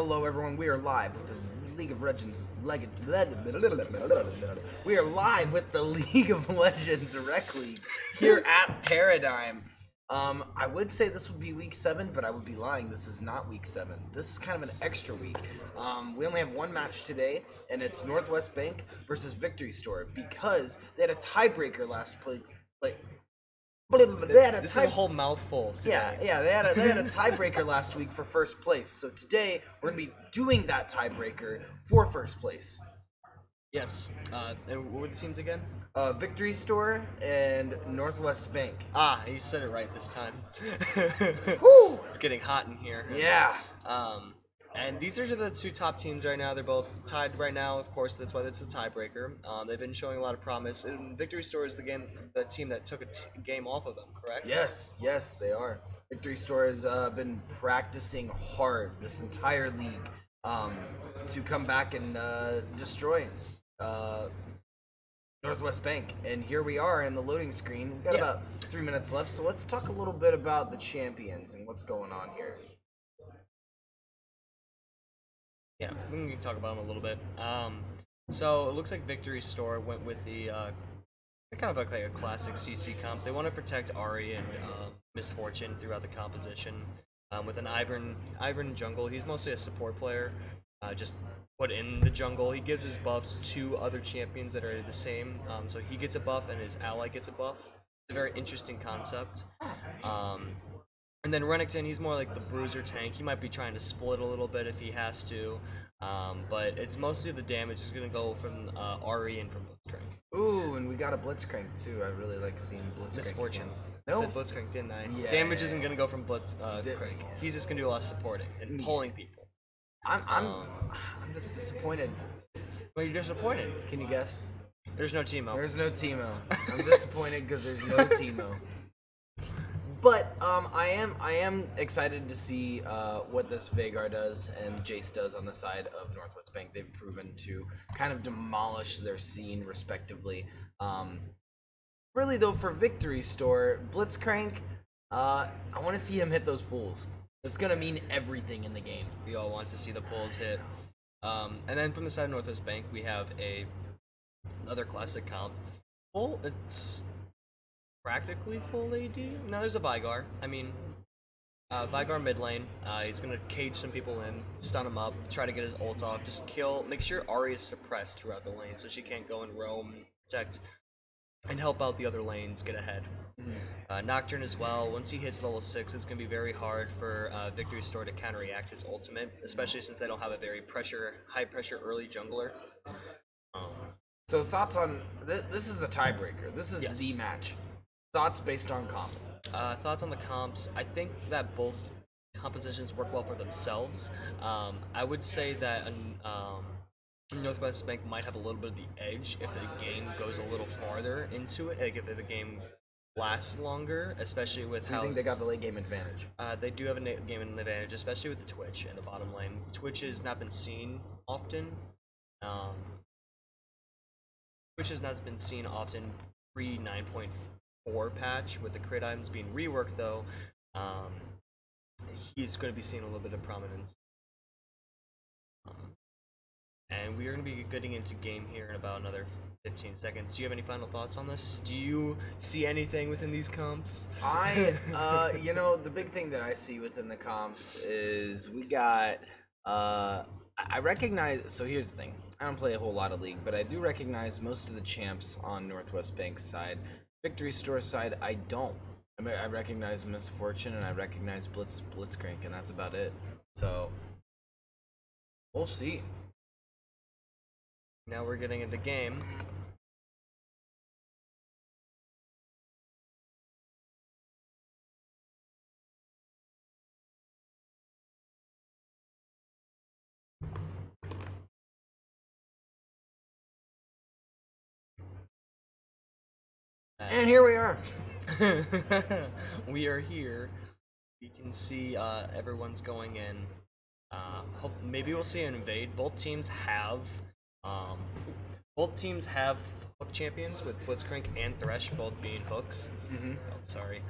Hello, everyone. We are live with the League of Legends. We are live with the League of Legends Rec League here at Paradigm. I would say this would be week 7, but I would be lying. This is not week 7. This is kind of an extra week. We only have one match today, and it's Northwest Bank versus Victory Store because they had a tiebreaker last play. This is a whole mouthful today. Yeah, they had a tiebreaker last week for first place. So today we're gonna be doing that tiebreaker for first place. Yes. And what were the teams again? Victory Store and Northwest Bank. Ah, you said it right this time. Woo! It's getting hot in here. Yeah. And these are the two top teams right now. They're both tied right now. Of course, that's why it's a tiebreaker. They've been showing a lot of promise. And Victory Store is the team that took a game off of them, correct? Yes, they are. Victory Store has been practicing hard this entire league to come back and destroy Northwest Bank. And here we are in the loading screen. We've got about 3 minutes left, so let's talk a little bit about the champions and what's going on here. Yeah, we can talk about them a little bit. So it looks like Victory Store went with the kind of like a classic CC comp. They want to protect Ahri and Miss Fortune throughout the composition. With an Ivern jungle, he's mostly a support player. Just put in the jungle. He gives his buffs to other champions that are the same. So he gets a buff and his ally gets a buff. It's a very interesting concept. And then Renekton, he's more like the bruiser tank. He might be trying to split a little bit if he has to, but it's mostly the damage is going to go from Ahri and from Blitzcrank. Ooh, and we got a Blitzcrank too. I really like seeing Blitzcrank. Miss Fortune. No. I said Blitzcrank, didn't I? Yeah. Damage isn't going to go from Blitzcrank. He's just going to do a lot of supporting and pulling people. I'm just disappointed. Well, you're disappointed. Can you guess? There's no Teemo. There's no Teemo. I'm disappointed because there's no Teemo. But I am excited to see what this Veigar does and Jace does on the side of Northwest Bank. They've proven to kind of demolish their scene respectively. Really though, for Victory Store, Blitzcrank, I want to see him hit those pools. It's gonna mean everything in the game. We all want to see the pulls hit. And then from the side of Northwest Bank, we have another classic comp. Well, it's practically full AD. No, there's a Veigar. I mean, Veigar mid lane. He's gonna cage some people in, stun them up, try to get his ult off, just kill. Make sure Ahri is suppressed throughout the lane so she can't go and roam, protect, and help out the other lanes get ahead. Nocturne as well. Once he hits level 6, it's gonna be very hard for Victory Store to counteract his ultimate, especially since they don't have a very high pressure early jungler. So thoughts on this is a tiebreaker. This is the match. Thoughts based on comp. Thoughts on the comps. I think that both compositions work well for themselves. I would say that Northwest Bank might have a little bit of the edge if the game goes a little farther into it, like if the game lasts longer, especially with how... I think they got the late game advantage. They do have a game advantage, especially with the Twitch in the bottom lane. Twitch has not been seen often. Twitch has not been seen often pre 9.4 patch with the crit items being reworked though. He's going to be seeing a little bit of prominence. And we are going to be getting into game here in about another 15 seconds. Do you have any final thoughts on this? Do you see anything within these comps? You know, the big thing that I see within the comps is we got, I recognize, so here's the thing. I don't play a whole lot of League, but I do recognize most of the champs on Northwest Bank's side. Victory Store side, I don't. I recognize Miss Fortune and I recognize Blitzcrank, and that's about it. So, we'll see. Now we're getting into game. And here we are. We are here. You can see everyone's going in. Maybe we'll see an invade. Both teams have hook champions with Blitzcrank and Thresh both being hooks. Oh, sorry.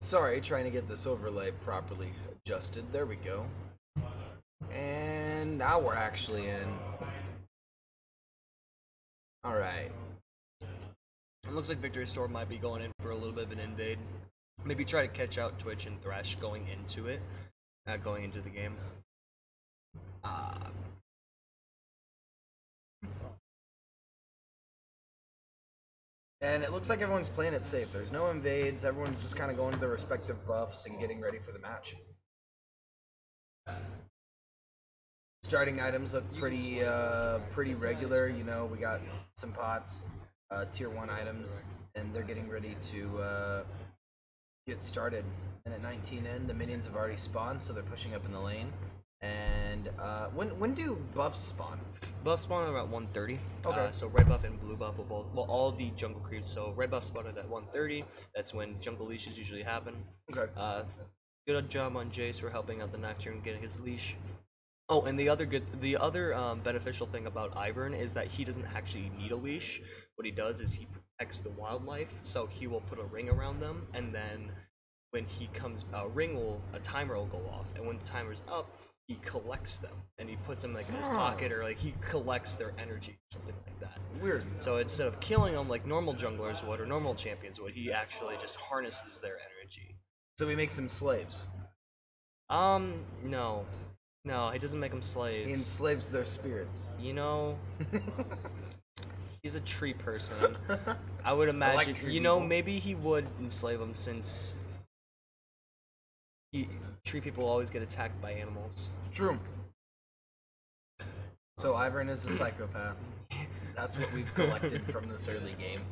Sorry, trying to get this overlay properly adjusted. There we go. And now we're actually in. Alright. It looks like Victory Store might be going in for a little bit of an invade. Maybe try to catch out Twitch and Thresh going into it, going into the game. And it looks like everyone's playing it safe. There's no invades. Everyone's just kind of going to their respective buffs and getting ready for the match. Starting items look pretty regular. You know, we got some pots, tier 1 items, and they're getting ready to get started. And at 19 in, the minions have already spawned, so they're pushing up in the lane. And when do buffs spawn? Buffs spawn around 1:30. Okay. So red buff and blue buff will both, well, all the jungle creeps. So red buff spawned at 1:30. That's when jungle leashes usually happen. Okay. Good job on Jace for helping out the Nocturne getting his leash. Oh, and the other beneficial thing about Ivern is that he doesn't actually need a leash. What he does is he protects the wildlife, so he will put a ring around them, and then when he comes, a timer will go off, and when the timer's up, he collects them, and he puts them like in his pocket, or like he collects their energy, something like that. Weird. So instead of killing them like normal junglers would or normal champions would, he actually just harnesses their energy. So he makes them slaves. No. No, he doesn't make them slaves. He enslaves their spirits. You know, he's a tree person. I would imagine, you know, maybe he would enslave them since tree people always get attacked by animals. True. So Ivern is a psychopath. That's what we've collected from this early game.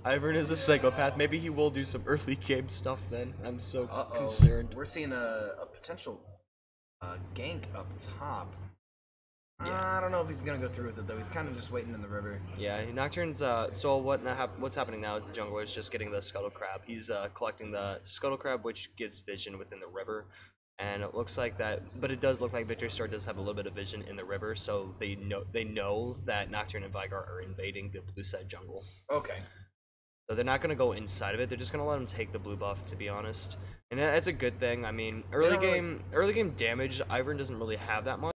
Ivern is a psychopath. Maybe he will do some early game stuff then. I'm so concerned. We're seeing a potential gank up top. Yeah. I don't know if he's gonna go through with it though. He's kind of just waiting in the river. Yeah, Nocturne's. So what's happening now is the jungler is just getting the Scuttle Crab. He's collecting the Scuttle Crab, which gives vision within the river, and it looks like that. But it does look like Victory Store does have a little bit of vision in the river, so they know that Nocturne and Vigar are invading the blue side jungle. Okay. So they're not gonna go inside of it. They're just gonna let him take the blue buff, to be honest. And that's a good thing. I mean, early game damage, Ivern doesn't really have that much.